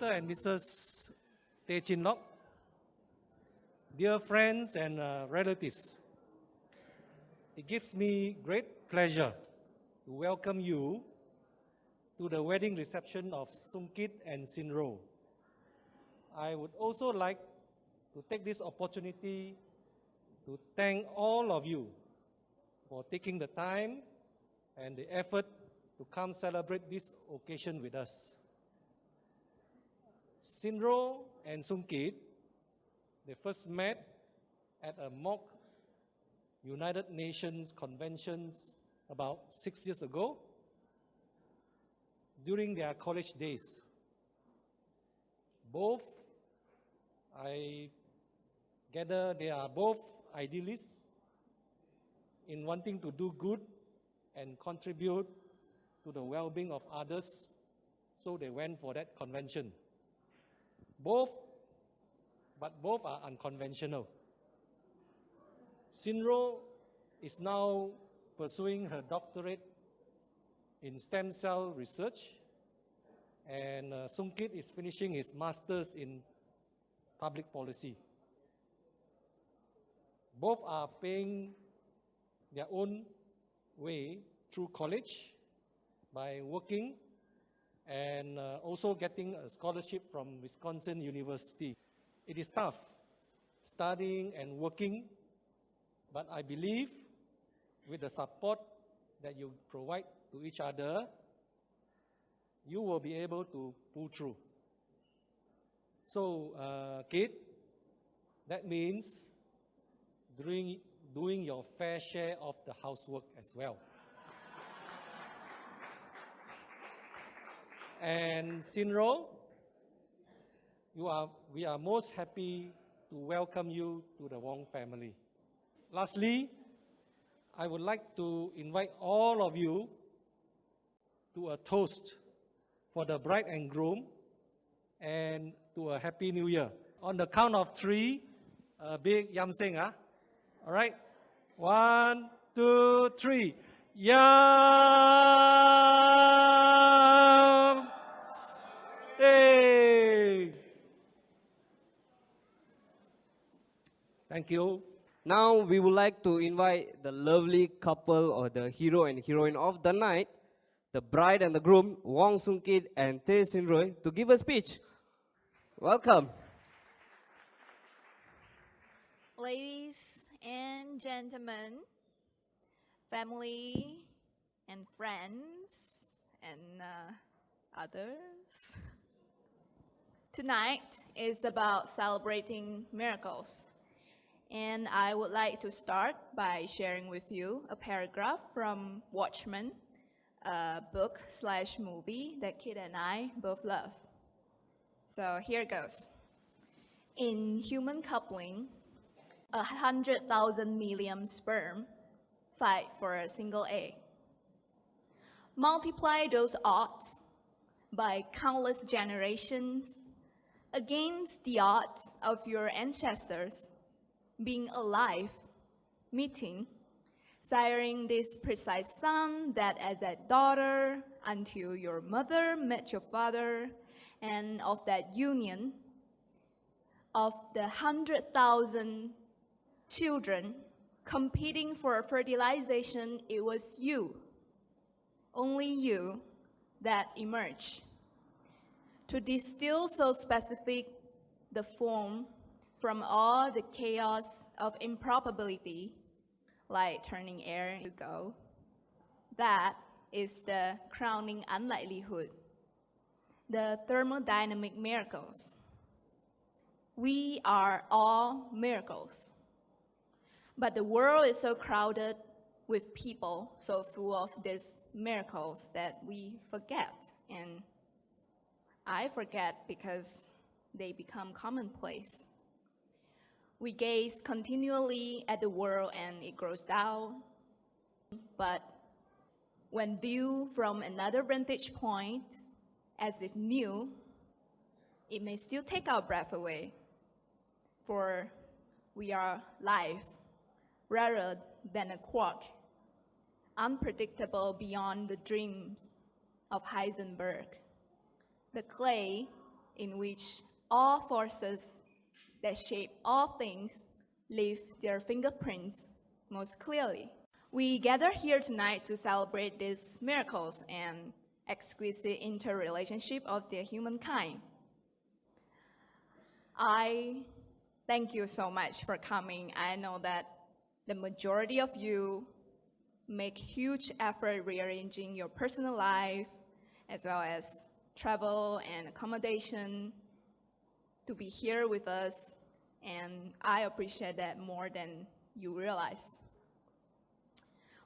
Mr. and Mrs. Teh Chin Lok, dear friends and relatives, it gives me great pleasure to welcome you to the wedding reception of Sungkit and Sinro. I would also like to take this opportunity to thank all of you for taking the time and the effort to come celebrate this occasion with us. Sinro and Sungkit, they first met at a mock United Nations conventions about 6 years ago during their college days. Both, I gather they are both idealists in wanting to do good and contribute to the well-being of others, so they went for that convention. Both are unconventional. Sinro is now pursuing her doctorate in stem cell research, and Sungkit is finishing his master's in public policy. Both are paying their own way through college by working and also getting a scholarship from Wisconsin University. It is tough, studying and working, but I believe with the support that you provide to each other, you will be able to pull through. So, Kate, that means doing your fair share of the housework as well. And Sinro, we are most happy to welcome you to the Wong family. Lastly, I would like to invite all of you to a toast for the bride and groom and to a Happy New Year. On the count of three, a big yam sing, huh? All right? 1, 2, 3. Yam! Hey! Thank you. Now we would like to invite the lovely couple or the hero and heroine of the night, the bride and the groom, Wong Sungkit and Teh Sinroy, to give a speech. Welcome. Ladies and gentlemen, family and friends and others. Tonight is about celebrating miracles. And I would like to start by sharing with you a paragraph from Watchmen, a book/movie that Kid and I both love. So here it goes. In human coupling, 100,000 million sperm fight for a single egg. Multiply those odds by countless generations against the odds of your ancestors being alive, meeting, siring this precise son that as a daughter until your mother met your father, and of that union, of the 100,000 children competing for fertilization, it was you, only you, that emerged. To distill so specific the form from all the chaos of improbability, like turning air into gold, that is the crowning unlikelihood, the thermodynamic miracles. We are all miracles. But the world is so crowded with people so full of these miracles that we forget. And I forget because they become commonplace. We gaze continually at the world and it grows down. But when viewed from another vantage point, as if new, it may still take our breath away. For we are life rather than a quark, unpredictable beyond the dreams of Heisenberg. The clay in which all forces that shape all things leave their fingerprints most clearly. We gather here tonight to celebrate these miracles and exquisite interrelationship of the humankind. I thank you so much for coming. I know that the majority of you make huge effort rearranging your personal life as well as travel and accommodation to be here with us, and I appreciate that more than you realize.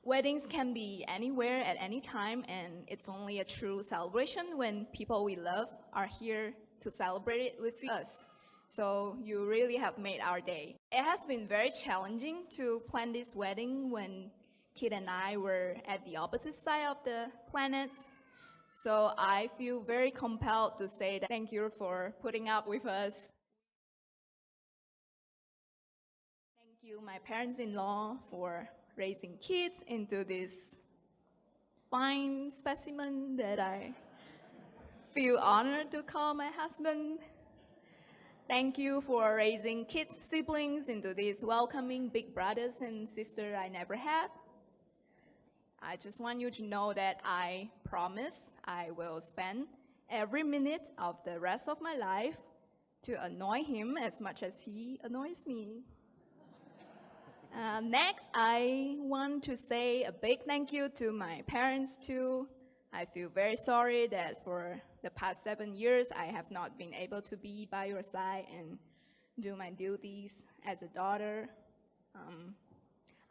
Weddings can be anywhere at any time, and it's only a true celebration when people we love are here to celebrate it with us. So you really have made our day. It has been very challenging to plan this wedding when Kit and I were at the opposite side of the planet. So I feel very compelled to say that thank you for putting up with us. Thank you, my parents-in-law, for raising kids into this fine specimen that I feel honored to call my husband. Thank you for raising kids' siblings into these welcoming big brothers and sisters I never had. I just want you to know that I promise I will spend every minute of the rest of my life to annoy him as much as he annoys me. Next, I want to say a big thank you to my parents too. I feel very sorry that for the past 7 years I have not been able to be by your side and do my duties as a daughter.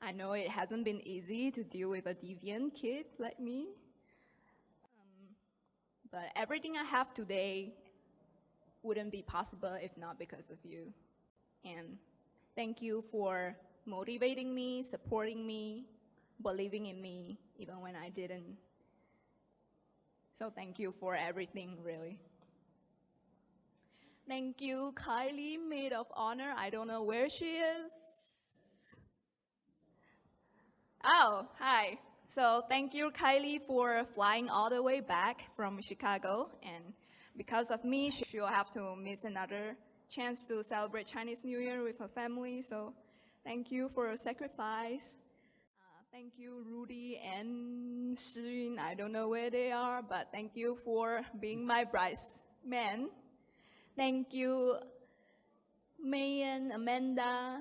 I know it hasn't been easy to deal with a deviant kid like me. But everything I have today wouldn't be possible if not because of you. And thank you for motivating me, supporting me, believing in me, even when I didn't. So thank you for everything, really. Thank you, Kylie, Maid of Honor. I don't know where she is. Oh, hi. So thank you, Kylie, for flying all the way back from Chicago. And because of me, she'll have to miss another chance to celebrate Chinese New Year with her family. So thank you for your sacrifice. Thank you, Rudy and Shirin. I don't know where they are, but thank you for being my bridesman. Thank you, Mayan, Amanda,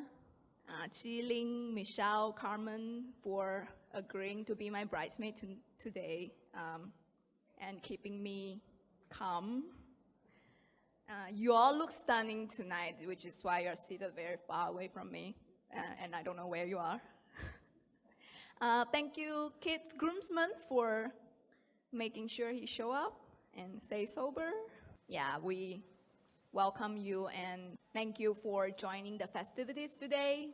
Chi-Ling, Michelle, Carmen, for agreeing to be my bridesmaid today and keeping me calm. You all look stunning tonight, which is why you're seated very far away from me, and I don't know where you are. Thank you, Kit's groomsman, for making sure he show up and stay sober. Yeah, we welcome you and thank you for joining the festivities today.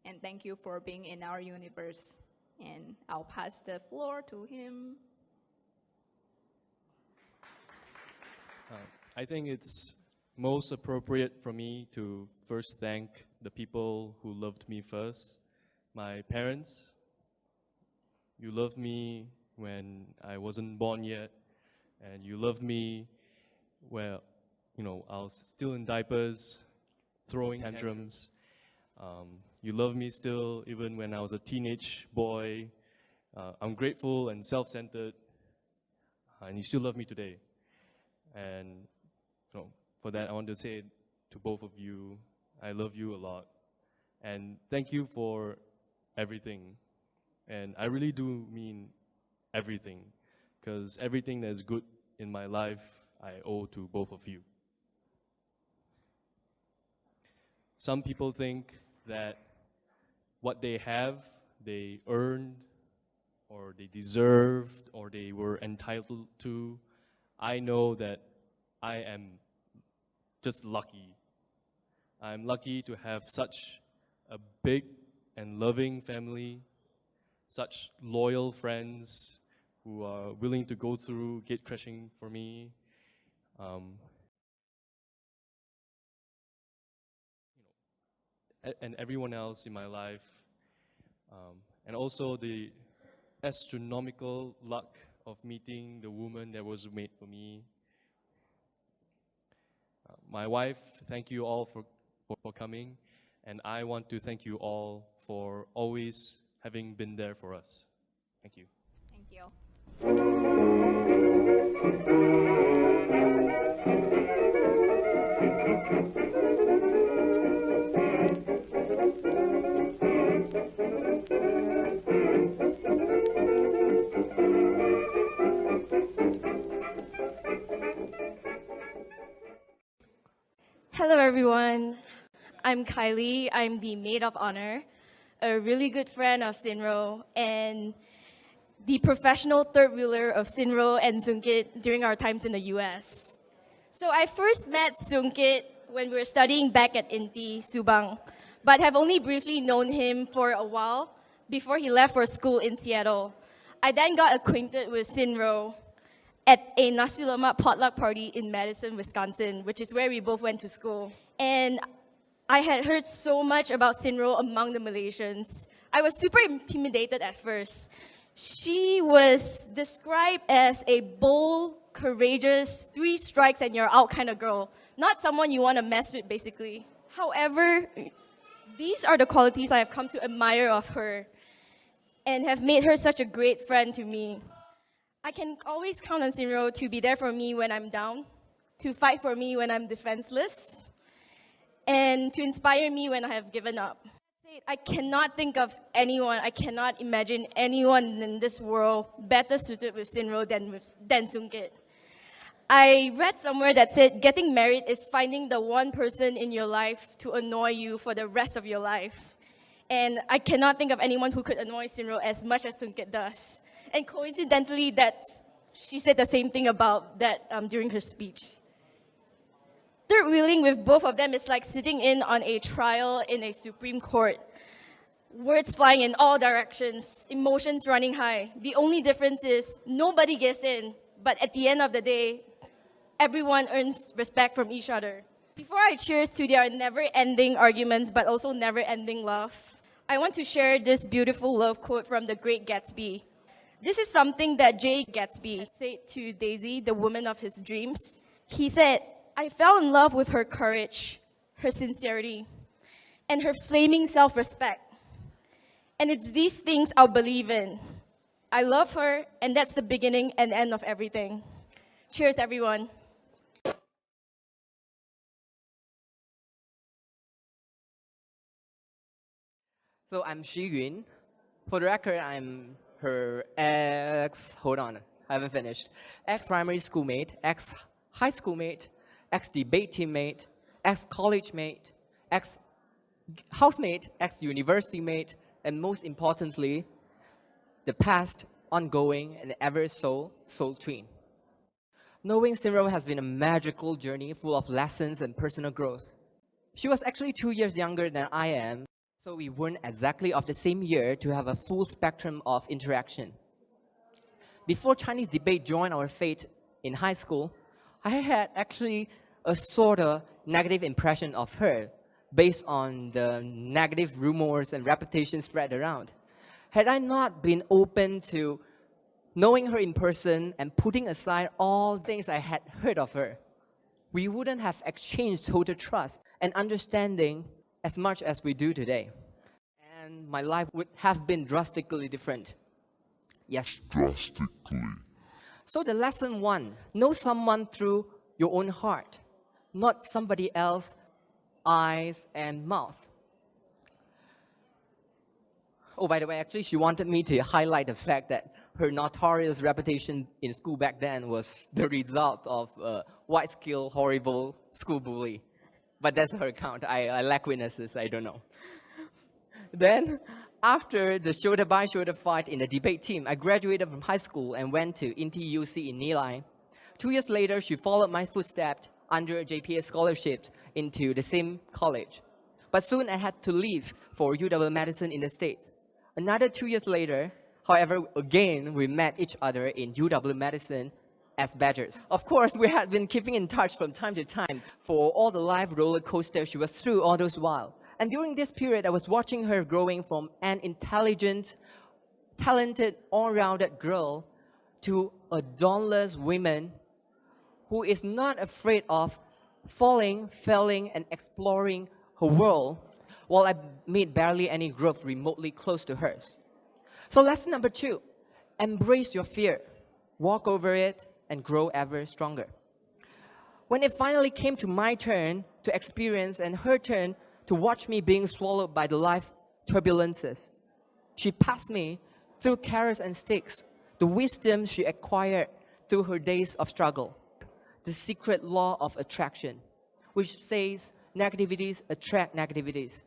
And thank you for being in our universe. And I'll pass the floor to him. I think it's most appropriate for me to first thank the people who loved me first, my parents. You loved me when I wasn't born yet, and you loved me where, I was still in diapers, throwing tantrums. You love me still even when I was a teenage boy. I'm grateful and self-centered, and you still love me today. And for that, I want to say to both of you, I love you a lot. And thank you for everything. And I really do mean everything, because everything that is good in my life, I owe to both of you. Some people think that what they have, they earned, or they deserved, or they were entitled to. I know that I am just lucky. I'm lucky to have such a big and loving family, such loyal friends who are willing to go through gate crashing for me. And everyone else in my life. And also the astronomical luck of meeting the woman that was made for me. My wife, thank you all for coming. And I want to thank you all for always having been there for us. Thank you. Thank you. Hello, everyone. I'm Kylie. I'm the Maid of Honor, a really good friend of Sinro, and the professional third wheeler of Sinro and Sungkit during our times in the US. So I first met Sungkit when we were studying back at INTI, Subang, but have only briefly known him for a while before he left for school in Seattle. I then got acquainted with Sinro at a nasi lemak potluck party in Madison, Wisconsin, which is where we both went to school. And I had heard so much about Sinro among the Malaysians. I was super intimidated at first. She was described as a bold, courageous, 3 strikes and you're out kind of girl. Not someone you want to mess with, basically. However, these are the qualities I have come to admire of her and have made her such a great friend to me. I can always count on Sinro to be there for me when I'm down, to fight for me when I'm defenseless, and to inspire me when I have given up. I cannot think of anyone, I cannot imagine anyone in this world better suited with Sinro than Sungkit. I read somewhere that said getting married is finding the one person in your life to annoy you for the rest of your life. And I cannot think of anyone who could annoy Sinro as much as Sungkit does. And coincidentally, she said the same thing about that during her speech. Third wheeling with both of them is like sitting in on a trial in a Supreme Court. Words flying in all directions, emotions running high. The only difference is nobody gives in, but at the end of the day, everyone earns respect from each other. Before I cheers to their never-ending arguments, but also never-ending love, I want to share this beautiful love quote from The Great Gatsby. This is something that Jay Gatsby said to Daisy, the woman of his dreams. He said, "I fell in love with her courage, her sincerity, and her flaming self-respect. And it's these things I'll believe in. I love her, and that's the beginning and end of everything." Cheers, everyone. So I'm Shi Yun. For the record, I'm her hold on, I haven't finished. Ex-primary schoolmate, ex-high schoolmate, ex-debate teammate, ex-college mate, ex-housemate, ex-university mate, and most importantly, the past, ongoing, and ever soul twin. Knowing Sinro has been a magical journey full of lessons and personal growth. She was actually 2 years younger than I am, so we weren't exactly of the same year to have a full spectrum of interaction. Before Chinese debate joined our fate in high school, I had actually a sort of negative impression of her based on the negative rumors and reputation spread around. Had I not been open to knowing her in person and putting aside all things I had heard of her, we wouldn't have exchanged total trust and understanding as much as we do today. And my life would have been drastically different. Yes. Drastically. So the lesson 1, know someone through your own heart, not somebody else's eyes and mouth. Oh, by the way, actually, she wanted me to highlight the fact that her notorious reputation in school back then was the result of a wide-scale, horrible school bully. But that's her account. I lack witnesses, I don't know. Then, after the shoulder-by-shoulder fight in the debate team, I graduated from high school and went to INTI UC in Nilai. 2 years later, she followed my footsteps under JPA scholarships into the same college. But soon I had to leave for UW Madison in the States. Another 2 years later, however, again, we met each other in UW Madison as badgers. Of course, we had been keeping in touch from time to time for all the life roller coasters she was through all those while. And during this period, I was watching her growing from an intelligent, talented, all-rounded girl to a dauntless woman who is not afraid of falling, failing, and exploring her world, while I made barely any growth remotely close to hers. So lesson number 2, embrace your fear, walk over it, and grow ever stronger. When it finally came to my turn to experience and her turn to watch me being swallowed by the life turbulences, she passed me through carrots and sticks, the wisdom she acquired through her days of struggle, the secret law of attraction, which says negativities attract negativities.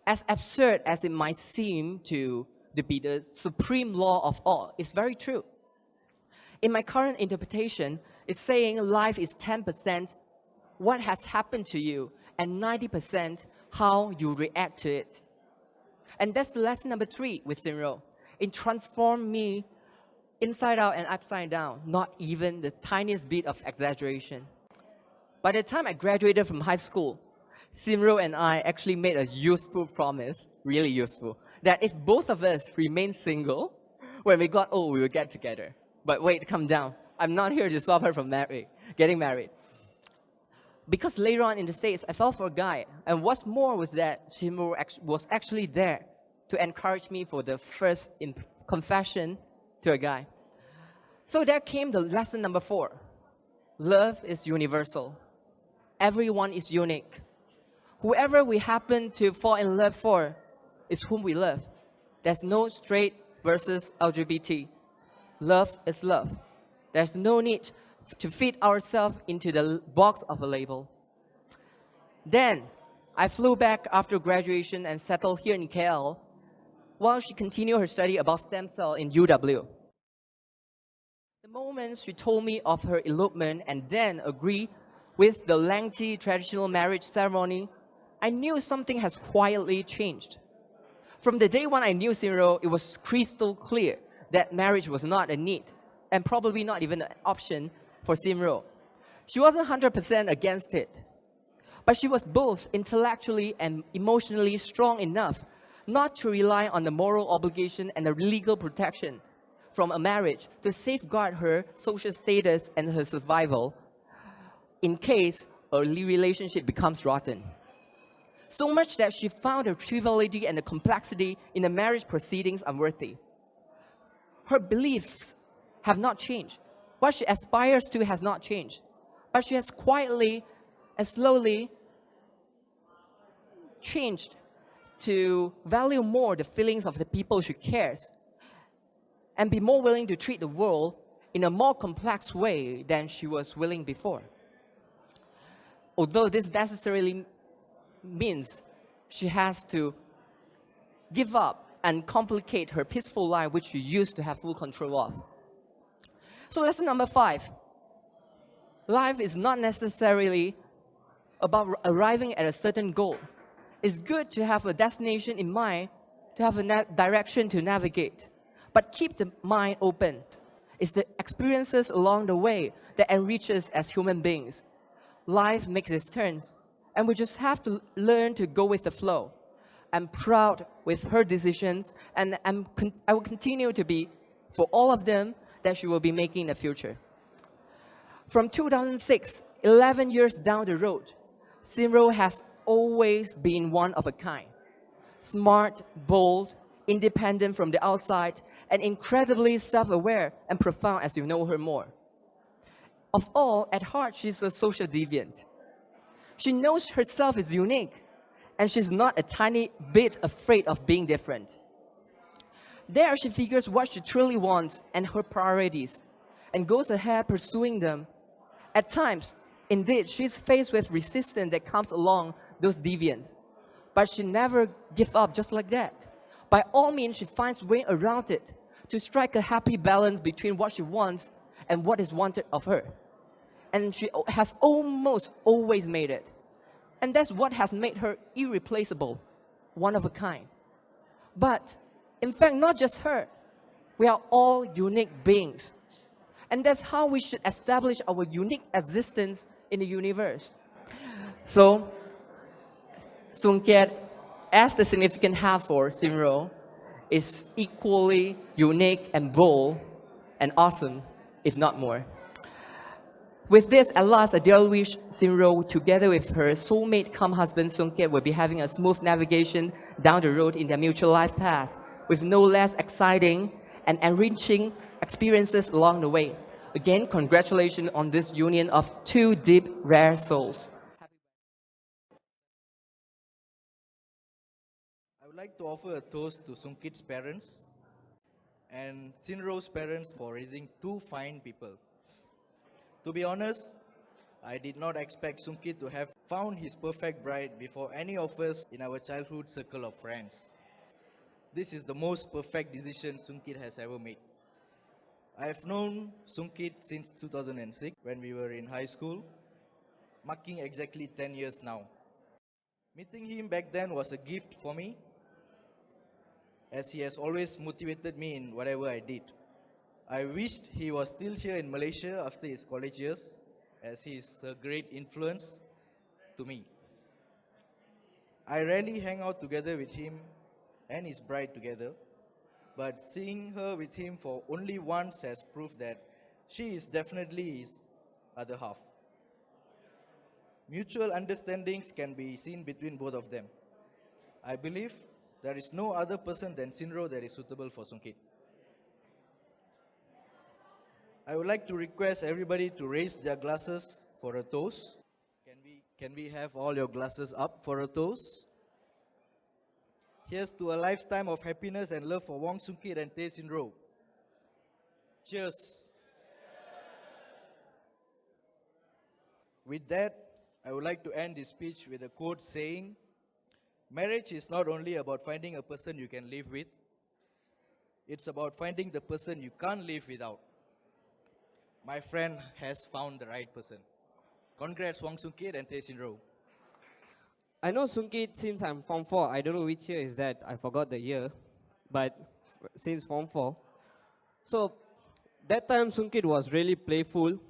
As absurd as it might seem to be the supreme law of all, it's very true. In my current interpretation, it's saying life is 10% what has happened to you and 90% how you react to it. And that's the lesson number 3 with Sinro. It transformed me inside out and upside down, not even the tiniest bit of exaggeration. By the time I graduated from high school, Sinro and I actually made a useful promise, really useful, that if both of us remain single, when we got old, we would get together. But wait, calm down. I'm not here to stop her from getting married. Because later on in the States, I fell for a guy. And what's more was that Sinro was actually there to encourage me for the first confession to a guy. So there came the lesson number 4. Love is universal. Everyone is unique. Whoever we happen to fall in love for is whom we love. There's no straight versus LGBT. Love is love. There's no need to fit ourselves into the box of a label. Then, I flew back after graduation and settled here in KL while she continued her study about stem cell in UW. The moment she told me of her elopement and then agreed with the lengthy traditional marriage ceremony, I knew something has quietly changed. From the day when I knew Sinro, it was crystal clear that marriage was not a need and probably not even an option for Sinro. She wasn't 100% against it, but she was both intellectually and emotionally strong enough not to rely on the moral obligation and the legal protection from a marriage to safeguard her social status and her survival in case a relationship becomes rotten. So much that she found the triviality and the complexity in the marriage proceedings unworthy. Her beliefs have not changed. What she aspires to has not changed. But she has quietly and slowly changed to value more the feelings of the people she cares and be more willing to treat the world in a more complex way than she was willing before. Although this necessarily means she has to give up and complicate her peaceful life, which she used to have full control of. So lesson number 5. Life is not necessarily about arriving at a certain goal. It's good to have a destination in mind, to have a direction to navigate. But keep the mind open. It's the experiences along the way that enrich us as human beings. Life makes its turns, and we just have to learn to go with the flow. I'm proud with her decisions, and I will continue to be, for all of them, that she will be making in the future. From 2006, 11 years down the road, Sinro has always been one of a kind. Smart, bold, independent from the outside, and incredibly self-aware and profound as you know her more. Of all, at heart, she's a social deviant. She knows herself is unique, and she's not a tiny bit afraid of being different. There, she figures what she truly wants and her priorities, and goes ahead pursuing them. At times, indeed, she's faced with resistance that comes along those deviants, but she never gives up just like that. By all means, she finds a way around it to strike a happy balance between what she wants and what is wanted of her. And she has almost always made it. And that's what has made her irreplaceable, one of a kind. But, in fact, not just her. We are all unique beings. And that's how we should establish our unique existence in the universe. So, Sungkiat, as the significant half for Sinro, is equally unique and bold and awesome, if not more. With this, at last, a dear wish, Sinro, together with her soulmate come husband Sungkit, will be having a smooth navigation down the road in their mutual life path, with no less exciting and enriching experiences along the way. Again, congratulations on this union of two deep, rare souls. I would like to offer a toast to Sungkit's parents and Sinro's parents for raising two fine people. To be honest, I did not expect Sungkit to have found his perfect bride before any of us in our childhood circle of friends. This is the most perfect decision Sungkit has ever made. I have known Sungkit since 2006 when we were in high school, marking exactly 10 years now. Meeting him back then was a gift for me, as he has always motivated me in whatever I did. I wished he was still here in Malaysia after his college years, as he is a great influence to me. I rarely hang out together with him and his bride together, but seeing her with him for only once has proved that she is definitely his other half. Mutual understandings can be seen between both of them. I believe there is no other person than Sinro that is suitable for Sungkit. I would like to request everybody to raise their glasses for a toast. Can we have all your glasses up for a toast? Here's to a lifetime of happiness and love for Wong Sungkit and Tay Sinro. Cheers. With that, I would like to end this speech with a quote saying, "Marriage is not only about finding a person you can live with, it's about finding the person you can't live without." My friend has found the right person. Congrats, Wong Sungkit and Tay Sinro. I know Sungkit since I'm Form 4. I don't know which year is that. I forgot the year. But since Form 4. So that time Sungkit was really playful.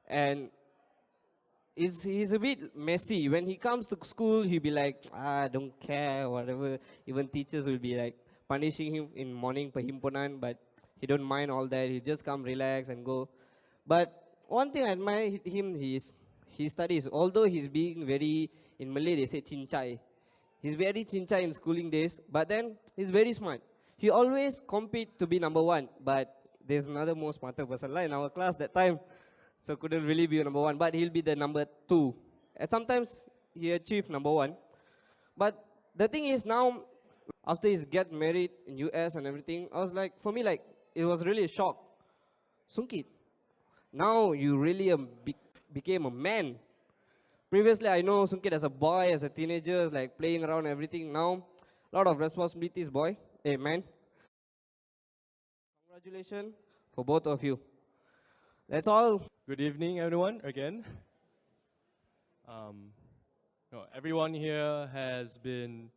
And he's a bit messy. When he comes to school, he'll be like, don't care, whatever. Even teachers will be like punishing him in morning perhimpunan, but he don't mind all that. He just come relax and go. But one thing I admire him is he studies. Although he's being very, in Malay they say cincai. He's very cincai in schooling days, but then he's very smart. He always compete to be number one, but there's another more smarter person like in our class that time. So couldn't really be number one, but he'll be the number two. And sometimes he achieved number one. But the thing is now, after he get married in US and everything, I was like, for me, like, it was really a shock. Sungkit, now you really became a man. Previously, I know Sungkit as a boy, as a teenager, like playing around and everything. Now, a lot of responsibilities, boy. Hey, man. Congratulations for both of you. That's all. Good evening, everyone, again. Everyone here has been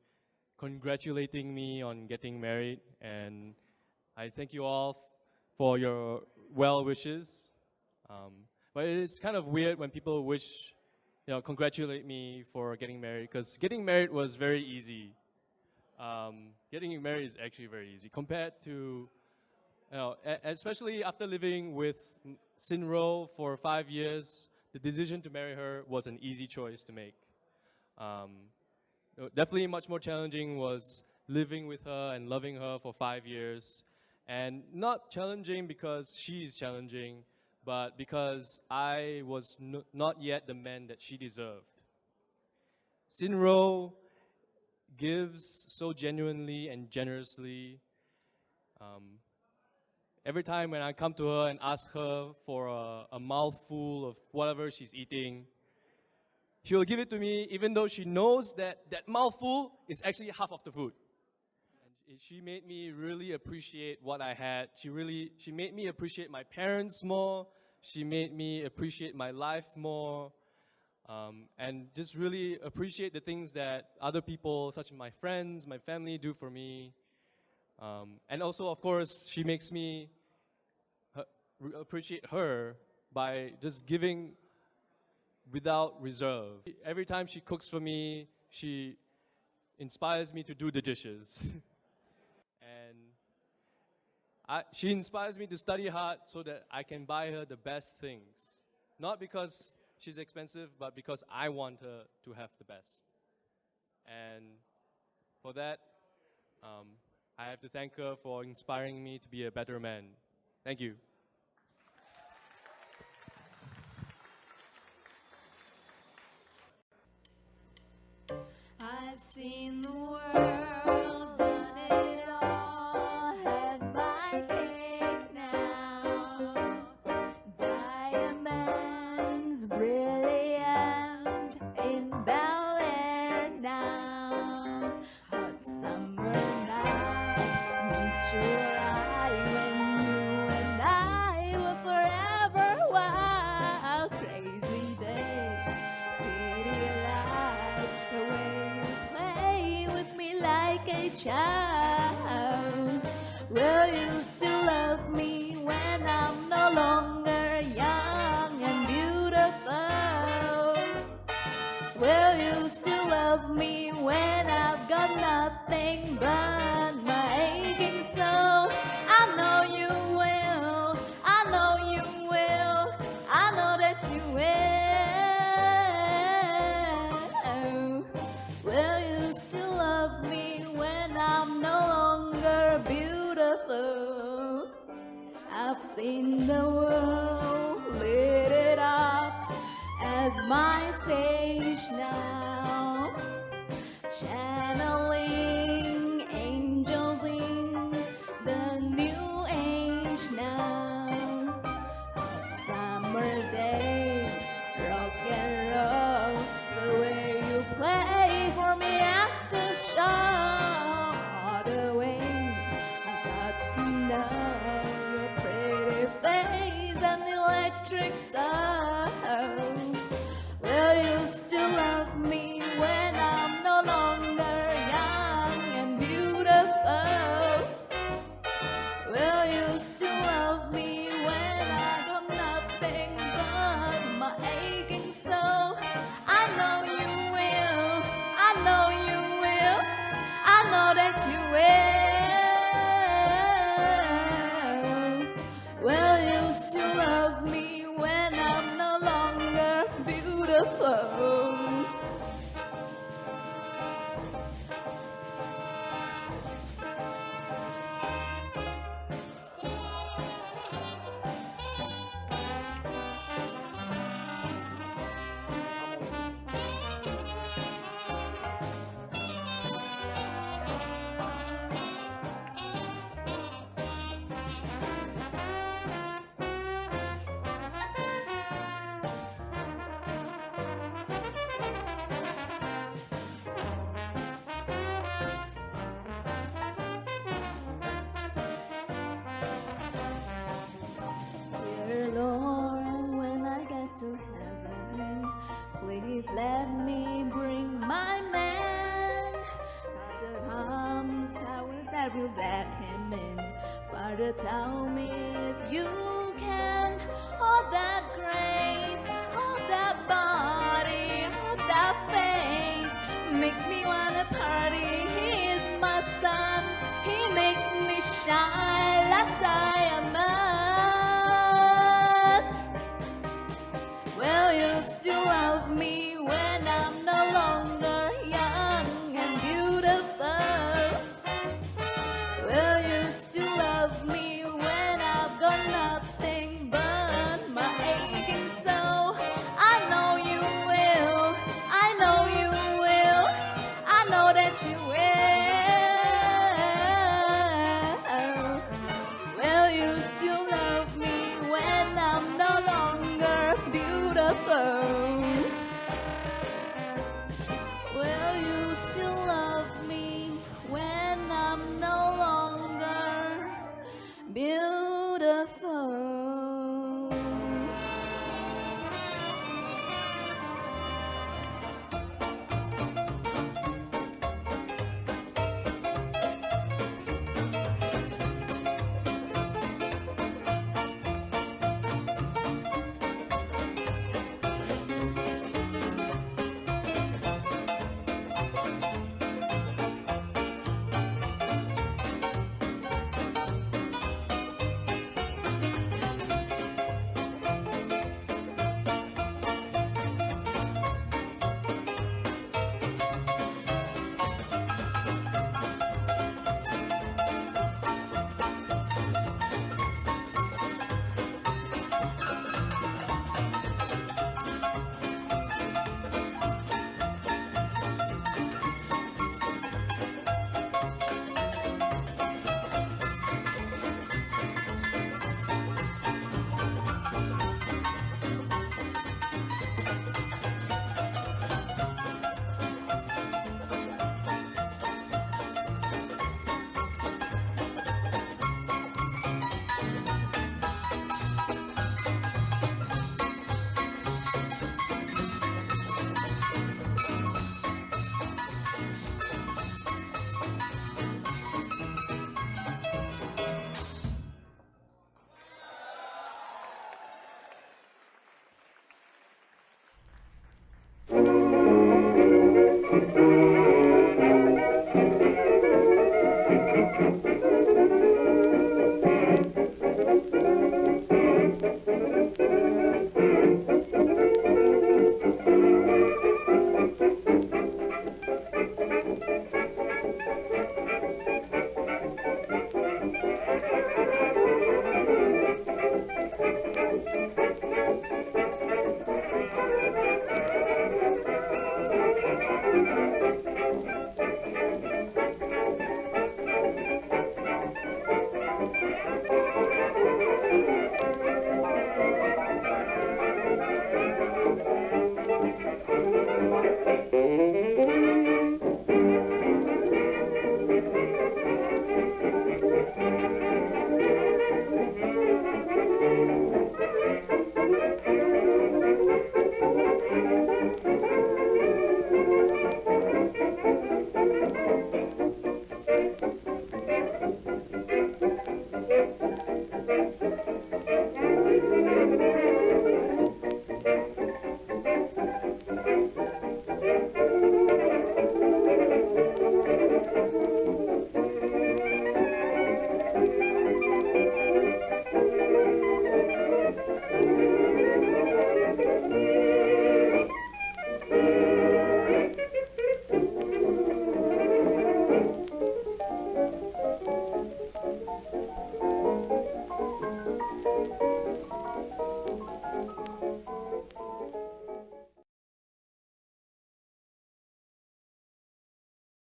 congratulating me on getting married, and I thank you all for your well wishes. But it's kind of weird when people congratulate me for getting married, because getting married was very easy. Getting married is actually very easy compared to, especially after living with Sinro for 5 years, the decision to marry her was an easy choice to make. Definitely much more challenging was living with her and loving her for 5 years. And not challenging because she's challenging, but because I was not yet the man that she deserved. Sinro gives so genuinely and generously. Every time when I come to her and ask her for a mouthful of whatever she's eating, she will give it to me even though she knows that that mouthful is actually half of the food. And she made me really appreciate what I had. She made me appreciate my parents more. She made me appreciate my life more. And just really appreciate the things that other people, such as my friends, my family, do for me. And also, of course, she makes me appreciate her by just giving without reserve. Every time she cooks for me, she inspires me to do the dishes. And she inspires me to study hard so that I can buy her the best things. Not because she's expensive, but because I want her to have the best. And for that, I have to thank her for inspiring me to be a better man. Thank you. I've seen the world, done it all, had my cake now. Diamonds brilliant in Bel Air now. Hot summer nights, mutual when you and I were forever wild. Crazy days, city lights, the way you play with me like a child. Will you still love me when I'm no longer young and beautiful? Will you still love me when I've got nothing but my aching soul? I know you will, I know you will, I know that you will. Will you still love me when I'm no longer beautiful? I've seen the world lit it up as my stage now, channeling angels in the new age now. Hot summer days, rock and roll, the way you play for me at the show. All the ways I got to know your pretty face and electric soul. Will you still love me when I'm no longer young and beautiful? Will you still love me when I got nothing but my aching soul? I know you will, I know you will, I know that you will. Will you still love me when I'm no longer beautiful? Dear Lord, when I get to heaven, please let me bring my man. Father, comes that will let him in. Father, tell me if you can. Hold that grace, hold that body, hold that face. Makes me wanna party. He is my son. He makes me shine like diamond. Will you still love me when